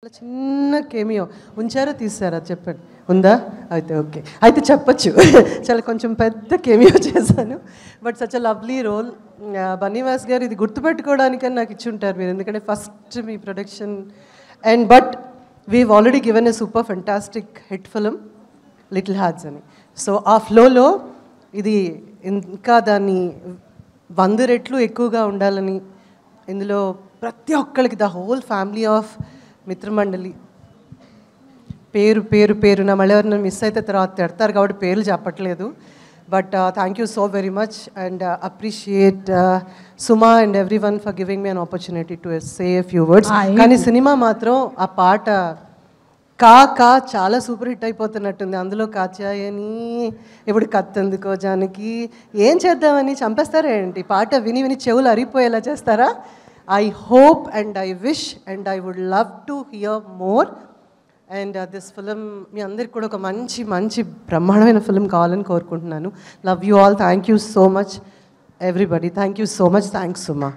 చిన్న కేమియో ఉంచారో తీసారా చెప్పండి. ఉందా? అయితే ఓకే, అయితే చెప్పచ్చు. చాలా కొంచెం పెద్ద కేమియో చేశాను, but such a lovely role. Bunny Vas గారు ఇది గుర్తుపెట్టుకోవడానికని నాకు ఇచ్చి ఉంటారు మీరు, ఎందుకంటే ఫస్ట్ మీ production. And but we've already given a super fantastic hit film Little Hearts అని. సో ఆ ఫ్లోలో ఇది ఇంకా దాన్ని 100 రెట్లు ఎక్కువగా ఉండాలని, ఇందులో ప్రతి ఒక్కరికి ద హోల్ ఫ్యామిలీ ఆఫ్ మిత్రమండలి పేరు పేరు పేరున మళ్ళీ ఎవరైనా మిస్ అయితే తర్వాత తిడతారు కాబట్టి పేర్లు చెప్పట్లేదు. But thank you so very much and appreciate Suma and every one for giving me an opportunity to say a few words. కానీ సినిమా మాత్రం ఆ పాట కా చాలా సూపర్ హిట్ అయిపోతున్నట్టుంది. అందులో కాచాయని ఇప్పుడు కత్తెందుకో జానకి ఏం చేద్దామని చంపేస్తారా ఏంటి? పాట విని విని చెవులు అరిగిపోయేలా చేస్తారా? I hope and I wish and I would love to hear more. And this film మీ అందరికి కూడా ఒక మంచి మంచి బ్రహ్మాండమైన ఫిల్మ్ కావాలని కోరుకుంటున్నాను. Love you all. Thank you so much everybody. Thank you so much. Thanks Suma.